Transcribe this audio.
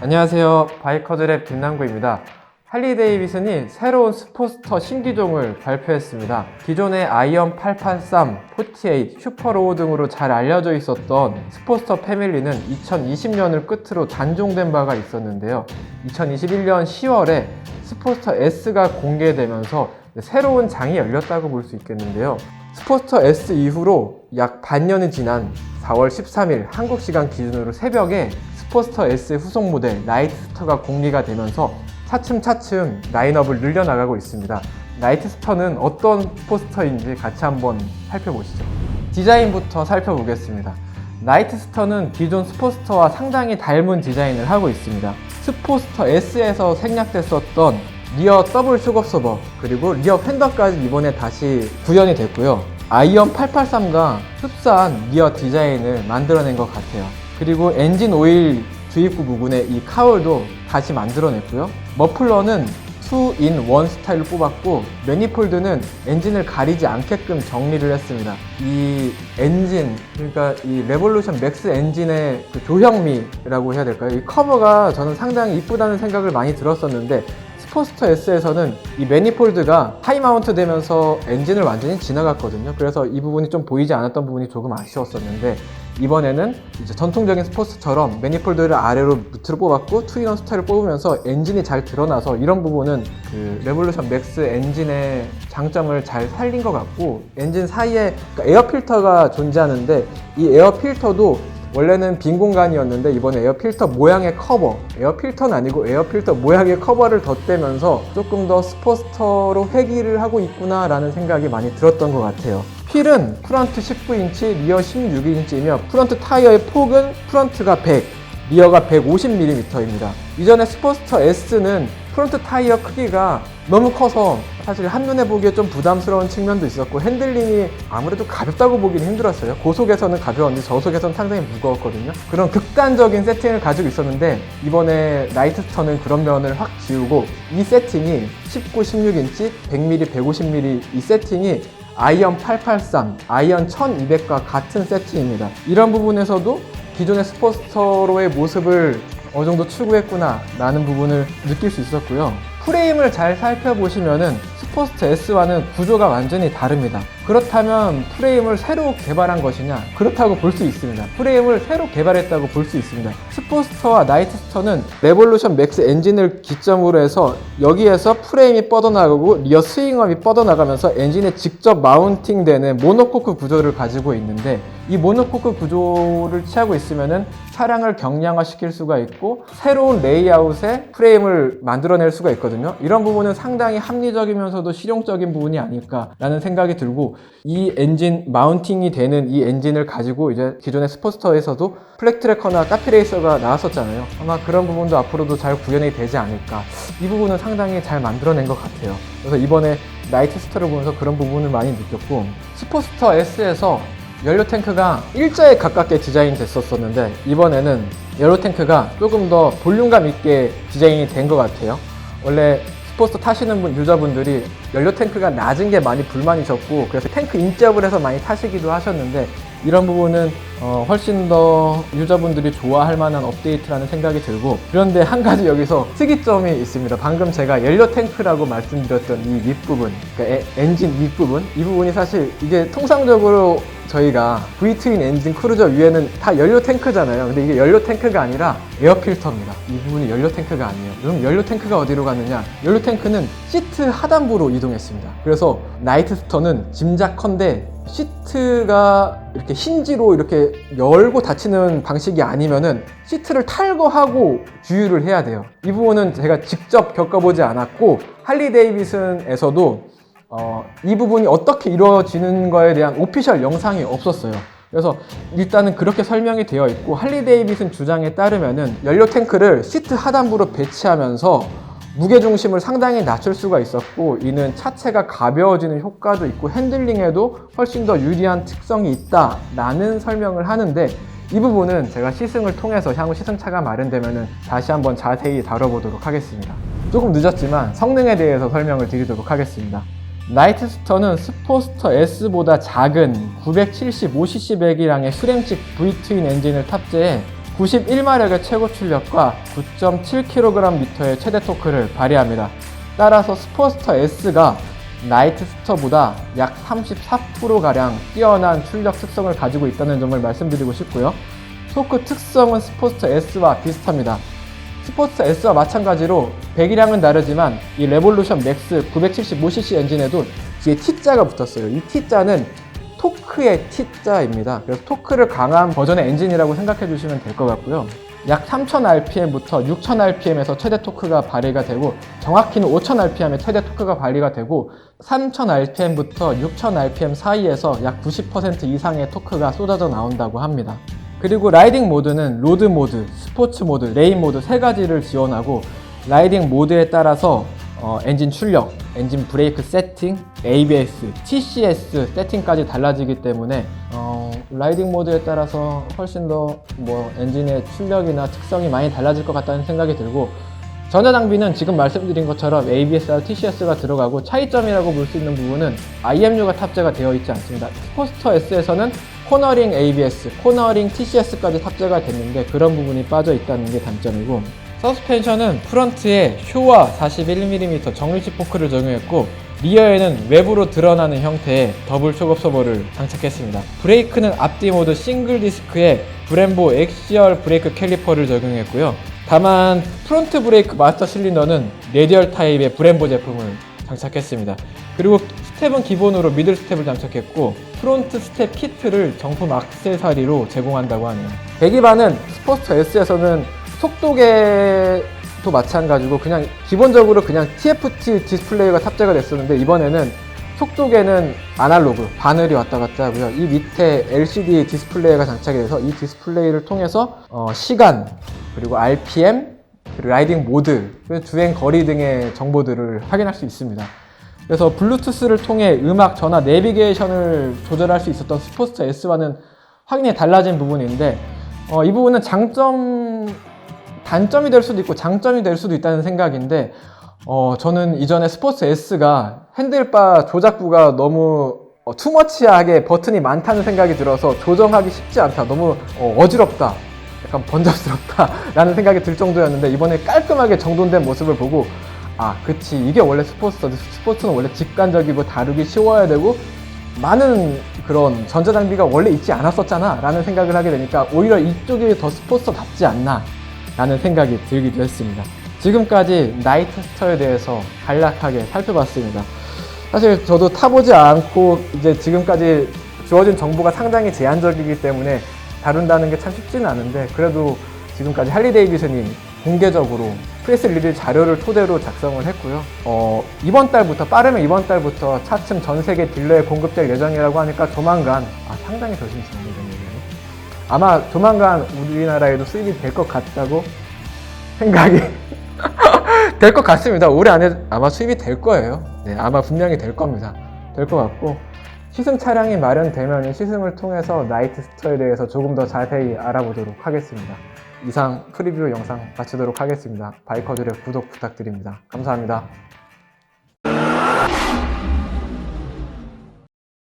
안녕하세요. 바이커즈랩 김남구입니다. 할리데이비슨이 새로운 스포츠터 신기종을 발표했습니다. 기존의 아이언 883, 48, 슈퍼로우 등으로 잘 알려져 있었던 스포츠터 패밀리는 2020년을 끝으로 단종된 바가 있었는데요. 2021년 10월에 스포츠터 S가 공개되면서 새로운 장이 열렸다고 볼 수 있겠는데요. 스포츠터 S 이후로 약 반년이 지난 4월 13일 한국 시간 기준으로 새벽에 스포츠터 S 후속 모델 나이트스터가 공개가 되면서 차츰차츰 라인업을 늘려나가고 있습니다. 나이트스터는 어떤 스포츠터인지 같이 한번 살펴보시죠. 디자인부터 살펴보겠습니다. 나이트스터는 기존 스포츠터와 상당히 닮은 디자인을 하고 있습니다. 스포츠터 S에서 생략됐었던 리어 더블 슈거소버 그리고 리어 팬더까지 이번에 다시 구현이 됐고요. 아이언 883과 흡사한 리어 디자인을 만들어낸 것 같아요. 그리고 엔진 오일 주입구 부분에 이 카울도 다시 만들어냈고요. 머플러는 2-in-1 스타일로 뽑았고 매니폴드는 엔진을 가리지 않게끔 정리를 했습니다. 이 엔진, 그러니까 이 레볼루션 맥스 엔진의 그 조형미라고 해야 될까요? 이 커버가 저는 상당히 이쁘다는 생각을 많이 들었었는데 스포츠터 S에서는 이 매니폴드가 하이 마운트 되면서 엔진을 완전히 지나갔거든요. 그래서 이 부분이 좀 보이지 않았던 부분이 조금 아쉬웠었는데 이번에는 이제 전통적인 스포츠처럼 매니폴드를 아래로 밑으로 뽑았고 투인원 스타일을 뽑으면서 엔진이 잘 드러나서 이런 부분은 그 레볼루션 맥스 엔진의 장점을 잘 살린 것 같고 엔진 사이에 그러니까 에어 필터가 존재하는데 이 에어 필터도 원래는 빈 공간이었는데 이번에 에어 필터 모양의 커버, 에어 필터는 아니고 에어 필터 모양의 커버를 덧대면서 조금 더 스포츠터로 회귀를 하고 있구나 라는 생각이 많이 들었던 것 같아요. 휠은 프런트 19인치, 리어 16인치이며 프런트 타이어의 폭은 프런트가 100, 리어가 150mm입니다. 이전에 스포츠터 S는 프론트 타이어 크기가 너무 커서 사실 한눈에 보기에 좀 부담스러운 측면도 있었고 핸들링이 아무래도 가볍다고 보기는 힘들었어요. 고속에서는 가벼웠는데 저속에서는 상당히 무거웠거든요. 그런 극단적인 세팅을 가지고 있었는데 이번에 나이트스터는 그런 면을 확 지우고 이 세팅이 19, 16인치, 100mm, 150mm 이 세팅이 아이언 883, 아이언 1200과 같은 세팅입니다. 이런 부분에서도 기존의 스포츠터로의 모습을 어느 정도 추구했구나 라는 부분을 느낄 수 있었고요. 프레임을 잘 살펴보시면은 스포츠터 S와는 구조가 완전히 다릅니다. 그렇다면 프레임을 새로 개발한 것이냐? 그렇다고 볼 수 있습니다. 프레임을 새로 개발했다고 볼 수 있습니다. 스포츠터와 나이트스터는 레볼루션 맥스 엔진을 기점으로 해서 여기에서 프레임이 뻗어나가고 리어 스윙업이 뻗어나가면서 엔진에 직접 마운팅되는 모노코크 구조를 가지고 있는데 이 모노코크 구조를 취하고 있으면은 차량을 경량화시킬 수가 있고 새로운 레이아웃의 프레임을 만들어낼 수가 있거든요. 이런 부분은 상당히 합리적이면서도 실용적인 부분이 아닐까라는 생각이 들고 이 엔진 마운팅이 되는 이 엔진을 가지고 이제 기존의 스포츠터에서도 플렉 트래커나 카피레이서가 나왔었잖아요. 아마 그런 부분도 앞으로도 잘 구현이 되지 않을까. 이 부분은 상당히 잘 만들어낸 것 같아요. 그래서 이번에 나이트스터를 보면서 그런 부분을 많이 느꼈고 스포츠터 S에서 연료 탱크가 일자에 가깝게 디자인 됐었는데 이번에는 연료 탱크가 조금 더 볼륨감 있게 디자인이 된 것 같아요. 원래 스포츠터 타시는 유저분들이 연료 탱크가 낮은 게 많이 불만이셨고 그래서 탱크 인접을 해서 많이 타시기도 하셨는데 이런 부분은 훨씬 더 유저분들이 좋아할 만한 업데이트라는 생각이 들고 그런데 한 가지 여기서 특이점이 있습니다. 방금 제가 연료 탱크라고 말씀드렸던 이 윗부분 그러니까 엔진 윗부분 이 부분이 사실 이게 통상적으로 저희가 V-트윈 엔진 크루저 위에는 다 연료 탱크잖아요. 근데 이게 연료 탱크가 아니라 에어 필터입니다. 이 부분이 연료 탱크가 아니에요. 그럼 연료 탱크가 어디로 갔느냐? 연료 탱크는 시트 하단부로 이동했습니다. 그래서 나이트스터는 짐작컨대 시트가 이렇게 힌지로 이렇게 열고 닫히는 방식이 아니면은 시트를 탈거하고 주유를 해야 돼요. 이 부분은 제가 직접 겪어보지 않았고 할리데이비슨에서도 이 부분이 어떻게 이루어지는 거에 대한 오피셜 영상이 없었어요. 그래서 일단은 그렇게 설명이 되어 있고 할리데이비슨 주장에 따르면은 연료 탱크를 시트 하단부로 배치하면서 무게중심을 상당히 낮출 수가 있었고 이는 차체가 가벼워지는 효과도 있고 핸들링에도 훨씬 더 유리한 특성이 있다라는 설명을 하는데 이 부분은 제가 시승을 통해서 향후 시승차가 마련되면 다시 한번 자세히 다뤄보도록 하겠습니다. 조금 늦었지만 성능에 대해서 설명을 드리도록 하겠습니다. 나이트스터는 스포츠터 S보다 작은 975cc 배기량의 수렴식 V-트윈 엔진을 탑재해 91마력의 최고 출력과 9.7kgm의 최대 토크를 발휘합니다. 따라서 스포츠스터 S가 나이트스터보다 약 34%가량 뛰어난 출력 특성을 가지고 있다는 점을 말씀드리고 싶고요. 토크 특성은 스포츠스터 S와 비슷합니다. 스포츠스터 S와 마찬가지로 배기량은 다르지만 이 레볼루션 맥스 975cc 엔진에도 뒤에 T자가 붙었어요. 이 T자는 토크의 T자입니다. 그래서 토크를 강한 버전의 엔진이라고 생각해 주시면 될 것 같고요. 약 3000rpm부터 6000rpm에서 최대 토크가 발휘가 되고, 정확히는 5000rpm의 최대 토크가 발휘가 되고, 3000rpm부터 6000rpm 사이에서 약 90% 이상의 토크가 쏟아져 나온다고 합니다. 그리고 라이딩 모드는 로드 모드, 스포츠 모드, 레인 모드 세 가지를 지원하고, 라이딩 모드에 따라서 엔진 출력, 엔진 브레이크 세팅, ABS, TCS 세팅까지 달라지기 때문에 라이딩 모드에 따라서 훨씬 더 엔진의 출력이나 특성이 많이 달라질 것 같다는 생각이 들고, 전자장비는 지금 말씀드린 것처럼 ABS와 TCS가 들어가고, 차이점이라고 볼 수 있는 부분은 IMU가 탑재가 되어 있지 않습니다. 스포츠스터 S에서는 코너링 ABS, 코너링 TCS까지 탑재가 됐는데 그런 부분이 빠져 있다는 게 단점이고, 서스펜션은 프런트에 쇼와 41mm 정밀식 포크를 적용했고, 리어에는 외부로 드러나는 형태의 더블 쇼업서버를 장착했습니다. 브레이크는 앞뒤 모두 싱글 디스크에 브렘보 엑시얼 브레이크 캘리퍼를 적용했고요. 다만 프론트 브레이크 마스터 실린더는 레디얼 타입의 브렘보 제품을 장착했습니다. 그리고 스텝은 기본으로 미들 스텝을 장착했고, 프론트 스텝 키트를 정품 액세서리로 제공한다고 하네요. 배기반은 스포츠스터 S에서는 속도계도 마찬가지고 그냥 기본적으로 그냥 TFT 디스플레이가 탑재가 됐었는데, 이번에는 속도계는 아날로그 바늘이 왔다 갔다 하고요. 이 밑에 LCD 디스플레이가 장착이 돼서 이 디스플레이를 통해서 시간, 그리고 RPM, 그리고 라이딩 모드, 주행 거리 등의 정보들을 확인할 수 있습니다. 그래서 블루투스를 통해 음악, 전화, 내비게이션을 조절할 수 있었던 스포츠스터 S와는 확연히 달라진 부분인데, 이 부분은 단점이 될 수도 있고 장점이 될 수도 있다는 생각인데, 저는 이전에 스포츠 S가 핸들바 조작부가 너무 투머치하게 버튼이 많다는 생각이 들어서 조정하기 쉽지 않다, 너무 어지럽다, 약간 번잡스럽다 라는 생각이 들 정도였는데, 이번에 깔끔하게 정돈된 모습을 보고, 그치, 이게 원래 스포츠는 원래 직관적이고 다루기 쉬워야 되고 많은 그런 전자장비가 원래 있지 않았었잖아 라는 생각을 하게 되니까 오히려 이쪽이 더 스포츠답지 않나 라는 생각이 들기도 했습니다. 지금까지 나이트스터에 대해서 간략하게 살펴봤습니다. 사실 저도 타보지 않고 이제 지금까지 주어진 정보가 상당히 제한적이기 때문에 다룬다는 게 참 쉽지는 않은데, 그래도 지금까지 할리 데이비슨이 공개적으로 프레스 리리즈 자료를 토대로 작성을 했고요. 빠르면 이번 달부터 차츰 전 세계 딜러에 공급될 예정이라고 하니까 조만간, 상당히 조심스럽네요. 아마 조만간 우리나라에도 수입이 될 것 같다고 생각이 될 것 같습니다. 올해 안에 아마 수입이 될 거예요. 네, 아마 분명히 될 겁니다. 될 것 같고, 시승 차량이 마련되면 시승을 통해서 나이트스터에 대해서 조금 더 자세히 알아보도록 하겠습니다. 이상 프리뷰 영상 마치도록 하겠습니다. 바이커즈랩 구독 부탁드립니다. 감사합니다.